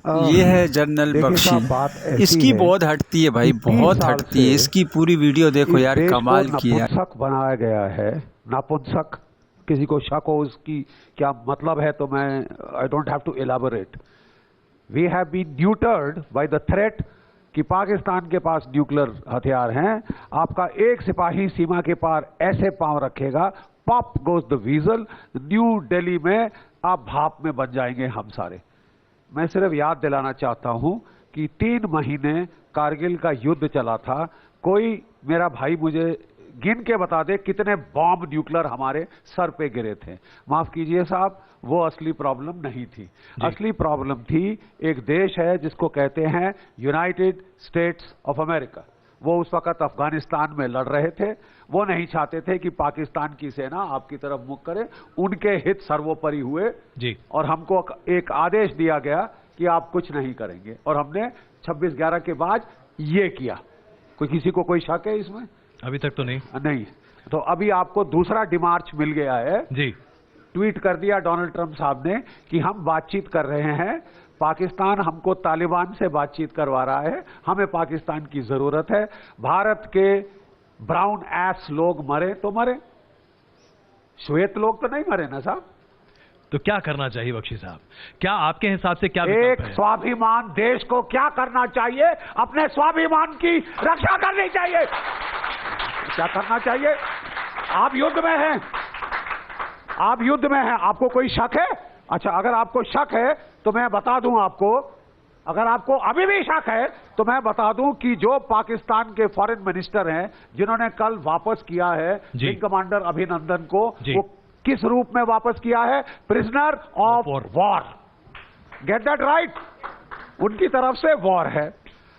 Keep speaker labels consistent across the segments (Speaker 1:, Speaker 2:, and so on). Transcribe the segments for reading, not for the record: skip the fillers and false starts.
Speaker 1: ये है जनरल बख्शी, इसकी बहुत हटती है भाई, बहुत हटती है। इसकी पूरी वीडियो देखो यार, कमाल की है।
Speaker 2: नपुंसक बनाया गया है, नपुंसक। किसी को शक हो उसकी क्या मतलब है तो मैं I don't have to elaborate. We have been neutered by the threat कि पाकिस्तान के पास न्यूक्लियर हथियार हैं। आपका एक सिपाही सीमा के पार ऐसे पांव रखेगा, pop goes the वीजल, new Delhi में आप भाप में बन जाएंगे हम सारे। मैं सिर्फ याद दिलाना चाहता हूं कि 3 महीने कारगिल का युद्ध चला था। कोई मेरा भाई मुझे गिन के बता दे कितने बॉम्ब न्यूक्लियर हमारे सर पे गिरे थे। माफ कीजिए साहब, वो असली प्रॉब्लम नहीं थी। असली प्रॉब्लम थी, एक देश है जिसको कहते हैं यूनाइटेड स्टेट्स ऑफ अमेरिका। वो उस वक्त अफगानिस्तान में लड़ रहे थे। वो नहीं चाहते थे कि पाकिस्तान की सेना आपकी तरफ मुख करे। उनके हित सर्वोपरि हुए जी। और हमको एक आदेश दिया गया कि आप कुछ नहीं करेंगे, और हमने 26/11 के बाद ये किया। किसी को कोई शक है इसमें?
Speaker 3: अभी तक तो नहीं।
Speaker 2: तो अभी आपको दूसरा डिमार्च मिल गया है
Speaker 3: जी।
Speaker 2: ट्वीट कर दिया डोनाल्ड ट्रंप साहब ने कि हम बातचीत कर रहे हैं, पाकिस्तान हमको तालिबान से बातचीत करवा रहा है, हमें पाकिस्तान की जरूरत है। भारत के ब्राउन एस लोग मरे तो मरे, श्वेत लोग तो नहीं मरे ना साहब।
Speaker 3: तो क्या करना चाहिए बख्शी साहब? क्या आपके हिसाब से क्या
Speaker 2: एक स्वाभिमान देश को क्या करना चाहिए? अपने स्वाभिमान की रक्षा करनी चाहिए। क्या करना चाहिए? आप युद्ध में हैं, आप युद्ध में हैं, आपको कोई शक है? अच्छा, अगर आपको शक है तो मैं बता दूं आपको, अगर आपको अभी भी शक है तो मैं बता दूं कि जो पाकिस्तान के फॉरेन मिनिस्टर हैं जिन्होंने कल वापस किया है विंग कमांडर अभिनंदन को, वो किस रूप में वापस किया है? Prisoner of war. Get that right? उनकी तरफ से वॉर है,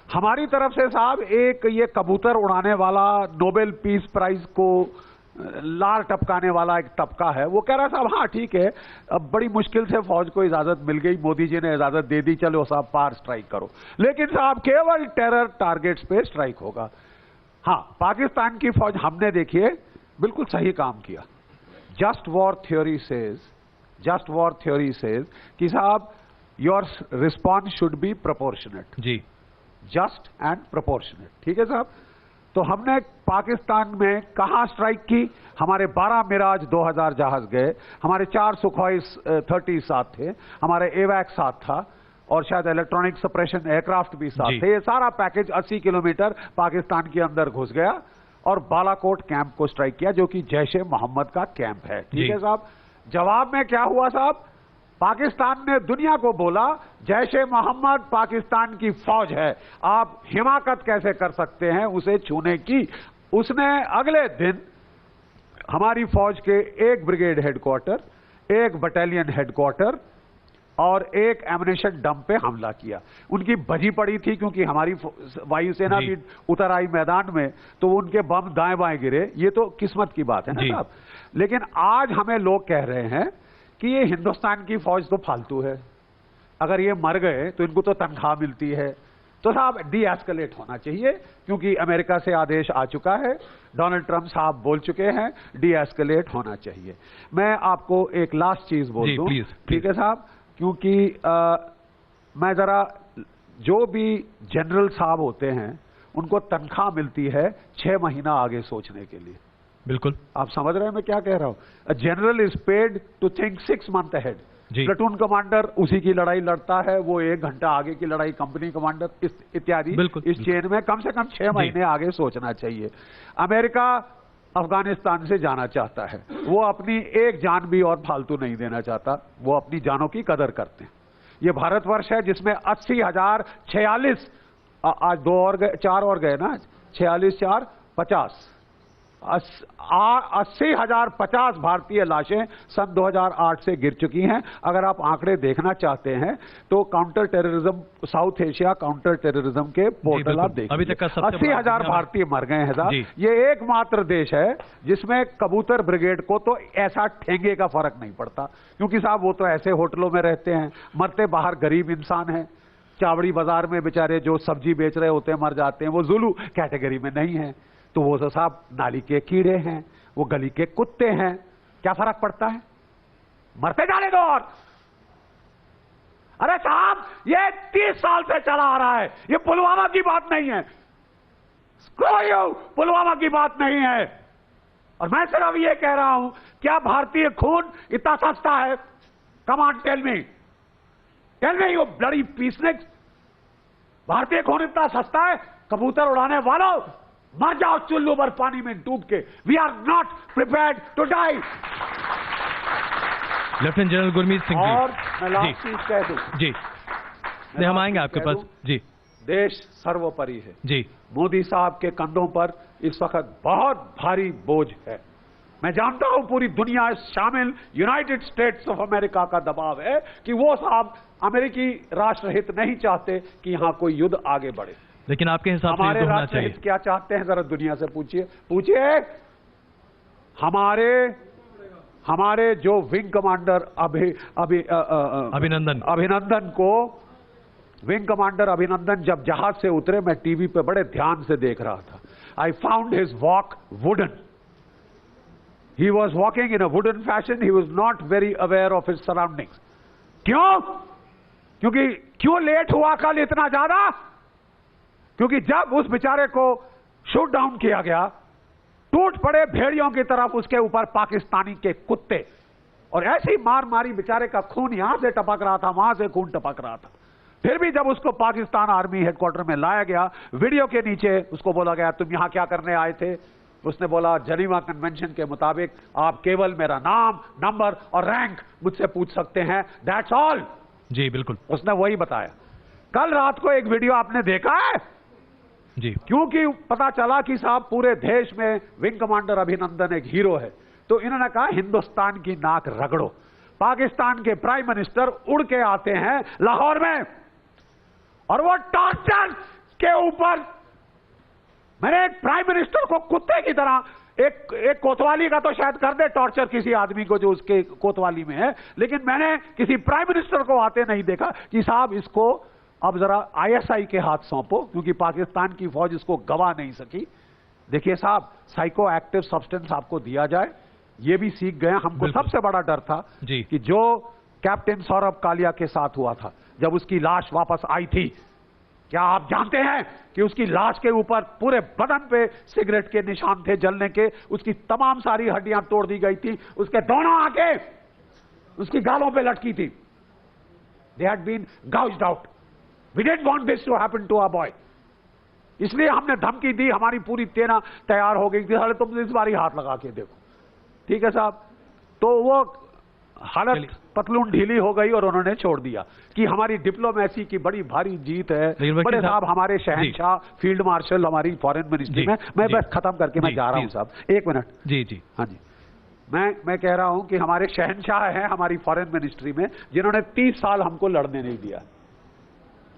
Speaker 2: हमारी तरफ से साहब एक ये कबूतर उड़ाने वाला, नोबेल पीस प्राइज को लार टपकाने वाला एक तबका है। वो कह रहा साहब हाँ ठीक है, अब बड़ी मुश्किल से फौज को इजाजत मिल गई, मोदी जी ने इजाजत दे दी, चलो साहब पार स्ट्राइक करो। लेकिन साहब केवल टेरर टारगेट्स पे स्ट्राइक होगा। हाँ, पाकिस्तान की फौज हमने देखिए बिल्कुल सही काम किया। जस्ट वॉर थ्योरी सेज कि साहब your response should be proportionate जी, जस्ट एंड प्रोपोर्शनेट। ठीक है साहब? तो हमने पाकिस्तान में कहां स्ट्राइक की? हमारे 12 मिराज 2000 जहाज गए, हमारे 4 सुखोई 30 साथ थे, हमारे एवैक साथ था, और शायद इलेक्ट्रॉनिक सप्रेशन एयरक्राफ्ट भी साथ थे। ये सारा पैकेज 80 किलोमीटर पाकिस्तान के अंदर घुस गया और बालाकोट कैंप को स्ट्राइक किया, जो कि जैश ए मोहम्मद का कैंप है। ठीक है साहब? जवाब में क्या हुआ साहब? पाकिस्तान ने दुनिया को बोला जैश ए मोहम्मद पाकिस्तान की फौज है, आप हिमाकत कैसे कर सकते हैं उसे छूने की। उसने अगले दिन हमारी फौज के 1 ब्रिगेड हेडक्वार्टर, 1 बटालियन हेडक्वार्टर और 1 एमुनेशन डंप पे हमला किया। उनकी बजी पड़ी थी क्योंकि हमारी वायुसेना भी उतर आई मैदान में, तो उनके बम दाएं बाएं गिरे। ये तो किस्मत की बात है ना साहब। लेकिन आज हमें लोग कह रहे हैं कि ये हिंदुस्तान की फौज तो फालतू है, अगर ये मर गए तो इनको तो तनख्वाह मिलती है। तो साहब डी एस्केलेट होना चाहिए, क्योंकि अमेरिका से आदेश आ चुका है, डोनाल्ड ट्रंप साहब बोल चुके हैं डी एस्केलेट होना चाहिए। मैं आपको एक लास्ट चीज बोल दूं, ठीक है साहब? क्योंकि मैं जरा, जो भी जनरल साहब होते हैं उनको तनख्वाह मिलती है 6 महीना आगे सोचने के लिए।
Speaker 3: बिल्कुल, आप
Speaker 2: समझ रहे हैं मैं क्या कह रहा हूं? General is paid to think 6 month ahead. Platoon commander उसी की लड़ाई लड़ता है, वो 1 घंटा आगे की लड़ाई, कंपनी कमांडर इत्यादि इस चेन में कम से कम 6 महीने आगे सोचना चाहिए। अमेरिका अफगानिस्तान से जाना चाहता है, वो अपनी एक जान भी और फालतू नहीं देना चाहता, वो अपनी जानों की कदर करते हैं। ये भारतवर्ष है जिसमें 80,046, आज 2 और गए, 4 और गए ना, 46 4 50, 80,050 भारतीय लाशें सन 2008 से गिर चुकी हैं। अगर आप आंकड़े देखना चाहते हैं तो counter terrorism, south Asia counter terrorism के पोर्टल आप देखिए, 80,000 भारतीय मर गए हैं साहब। ये एकमात्र देश है जिसमें कबूतर ब्रिगेड को तो ऐसा ठेंगे का फर्क नहीं पड़ता, क्योंकि साहब वो तो ऐसे होटलों में रहते हैं, मरते बाहर गरीब इंसान हैं। चावड़ी बाजार में बेचारे जो सब्जी बेच रहे होते हैं मर जाते हैं, वो जुलू कैटेगरी में नहीं है। तो वो तो साहब नाली के कीड़े हैं, वो गली के कुत्ते हैं, क्या फर्क पड़ता है? मरते जाने दो। और अरे साहब ये 30 साल से चला आ रहा है। ये पुलवामा की बात नहीं है, पुलवामा की बात नहीं है। और मैं सिर्फ ये कह रहा हूं, क्या भारतीय खून इतना सस्ता है? Come on tell me you bloody peaceniks. भारतीय खून इतना सस्ता है? कबूतर उड़ाने वालों, मर जाओ चुल्लू भर पानी में डूब के। We are not prepared to die.
Speaker 3: Lieutenant general Gurmeet Singh ji,
Speaker 2: और मैं लास्ट चीज कह दूं
Speaker 3: जी, नहीं हम आएंगे आपके पास जी।
Speaker 2: देश सर्वोपरि है
Speaker 3: जी।
Speaker 2: मोदी साहब के कंधों पर इस वक्त बहुत भारी बोझ है। मैं जानता हूं पूरी दुनिया शामिल यूनाइटेड स्टेट्स ऑफ अमेरिका का दबाव है कि वो साहब अमेरिकी राष्ट्रहित नहीं चाहते कि यहां कोई युद्ध आगे बढ़े।
Speaker 3: लेकिन आपके हिसाब से
Speaker 2: हमारे
Speaker 3: होना
Speaker 2: राष्ट्रहित
Speaker 3: चाहिए।
Speaker 2: क्या चाहते हैं जरा दुनिया से पूछिए। हमारे जो विंग कमांडर अभिनंदन को, विंग कमांडर अभिनंदन जब जहाज से उतरे, मैं टीवी पे बड़े ध्यान से देख रहा था। I found his walk wooden. He was walking in a wooden fashion. He was not very aware of his surroundings. क्यों लेट हुआ कल इतना ज्यादा? क्योंकि जब उस बेचारे को शूट डाउन किया गया, टूट पड़े भेड़ियों की तरफ उसके ऊपर पाकिस्तानी के कुत्ते, और ऐसी मार मारी, बेचारे का खून यहां से टपक रहा था, वहां से खून टपक रहा था। फिर भी जब उसको पाकिस्तान आर्मी हेडक्वार्टर में लाया गया, वीडियो के नीचे उसको बोला गया तुम यहां क्या करने आए थे? उसने बोला जनीवा कन्वेंशन के मुताबिक आप केवल मेरा नाम, नंबर और रैंक मुझसे पूछ सकते हैं, दैट्स ऑल।
Speaker 3: जी बिल्कुल,
Speaker 2: उसने वही बताया। कल रात को एक वीडियो आपने देखा है
Speaker 3: जी,
Speaker 2: क्योंकि पता चला कि साहब पूरे देश में विंग कमांडर अभिनंदन एक हीरो है, तो इन्होंने कहा हिंदुस्तान की नाक रगड़ो। पाकिस्तान के प्राइम मिनिस्टर उड़ के आते हैं लाहौर में, और वो टॉर्चर के ऊपर, मैंने एक प्राइम मिनिस्टर को कुत्ते की तरह, एक कोतवाली का तो शायद कर दे टॉर्चर किसी आदमी को जो उसके कोतवाली में है, लेकिन मैंने किसी प्राइम मिनिस्टर को आते नहीं देखा कि साहब इसको अब जरा आईएसआई के हाथ सौंपो, क्योंकि पाकिस्तान की फौज इसको गवा नहीं सकी। देखिए साहब, साइको एक्टिव सब्सटेंस आपको दिया जाए, ये भी सीख गए। हमको सबसे बड़ा डर था कि जो कैप्टन सौरभ कालिया के साथ हुआ था, जब उसकी लाश वापस आई थी, क्या आप जानते हैं कि उसकी लाश के ऊपर पूरे बदन पे सिगरेट के निशान थे जलने के, उसकी तमाम सारी हड्डियां तोड़ दी गई थी, उसके दोनों आंखें उसकी गालों पे लटकी थी। They had been gouged out. We didn't want this to happen to our boy. इसलिए हमने धमकी दी, हमारी पूरी सेना तैयार हो गई थी, अरे तुम इस बार ही हाथ लगा के देखो। ठीक है साहब, तो वो हालत पतलून ढीली हो गई और उन्होंने छोड़ दिया कि हमारी डिप्लोमेसी की बड़ी भारी जीत है। बड़े साहब हमारे शहंशाह, फील्ड मार्शल, हमारी फॉरेन मिनिस्ट्री में, मैं बस खत्म करके मैं जा रहा हूं साहब, एक मिनट।
Speaker 3: जी जी,
Speaker 2: हाँ जी, मैं कह रहा हूं कि हमारे शहंशाह हैं हमारी फॉरेन मिनिस्ट्री में, जिन्होंने 30 साल हमको लड़ने नहीं दिया,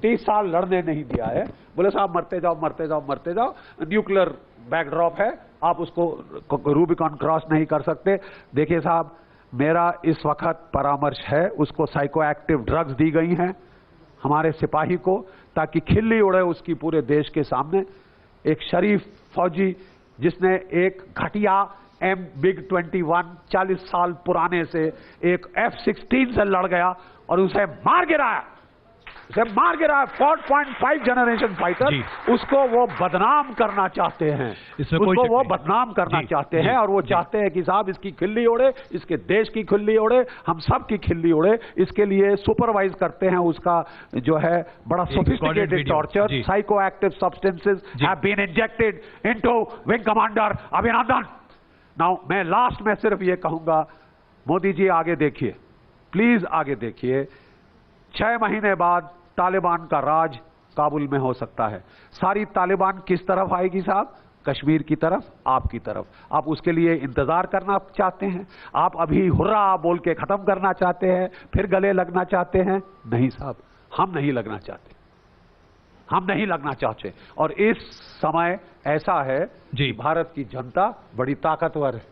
Speaker 2: 30 साल लड़ने नहीं दिया है। बोले साहब मरते जाओ मरते जाओ मरते जाओ, न्यूक्लियर बैकड्रॉप है, आप उसको रूबिकॉन क्रॉस नहीं कर सकते। देखिए साहब, मेरा इस वक्त परामर्श है, उसको साइको एक्टिव ड्रग्स दी गई हैं हमारे सिपाही को, ताकि खिल्ली उड़े उसकी पूरे देश के सामने। एक शरीफ फौजी जिसने एक घटिया MiG-21 40 साल पुराने से एक F-16 से लड़ गया और उसे मार गिराया, 4.5 जनरेशन फाइटर, उसको वो बदनाम करना चाहते हैं, उसको वो बदनाम करना चाहते हैं, और वो चाहते हैं कि साहब इसकी खिल्ली उड़े, इसके देश की खिल्ली उड़े, हम सब की खिल्ली उड़े। इसके लिए सुपरवाइज करते हैं उसका जो है बड़ा sophisticated torture. Psycho active substances have been injected into wing commander Abhinandan. Now मैं लास्ट में सिर्फ ये कहूंगा, मोदी जी आगे देखिए, प्लीज आगे देखिए। 6 महीने बाद तालिबान का राज काबुल में हो सकता है। सारी तालिबान किस तरफ आएगी साहब? कश्मीर की तरफ, आपकी तरफ। आप उसके लिए इंतजार करना चाहते हैं? आप अभी हुर्रा बोल के खत्म करना चाहते हैं, फिर गले लगना चाहते हैं? नहीं साहब, हम नहीं लगना चाहते, हम नहीं लगना चाहते। और इस समय ऐसा है कि भारत की जनता बड़ी ताकतवर है,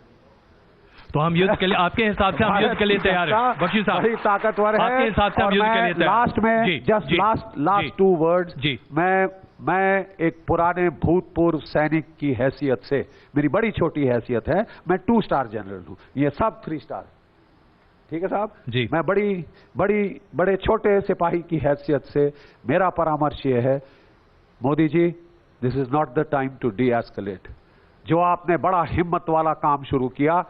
Speaker 3: तो हम युद्ध के लिए, आपके हिसाब से हम युद्ध के लिए तैयार हैं बख्शी साहब?
Speaker 2: बड़ी ताकतवर है,
Speaker 3: आपके हिसाब से हम युद्ध के लिए तैयार।
Speaker 2: लास्ट में जस्ट लास्ट 2 वर्ड्स, मैं एक पुराने भूतपूर्व सैनिक की हैसियत से, मेरी बड़ी छोटी हैसियत है, मैं 2 स्टार जनरल हूं, ये सब 3 स्टार। ठीक है साहब
Speaker 3: जी।
Speaker 2: मैं बड़े छोटे सिपाही की हैसियत से मेरा परामर्श ये है, Modi ji, this is not the time to deescalate. जो आपने बड़ा हिम्मत वाला काम शुरू किया,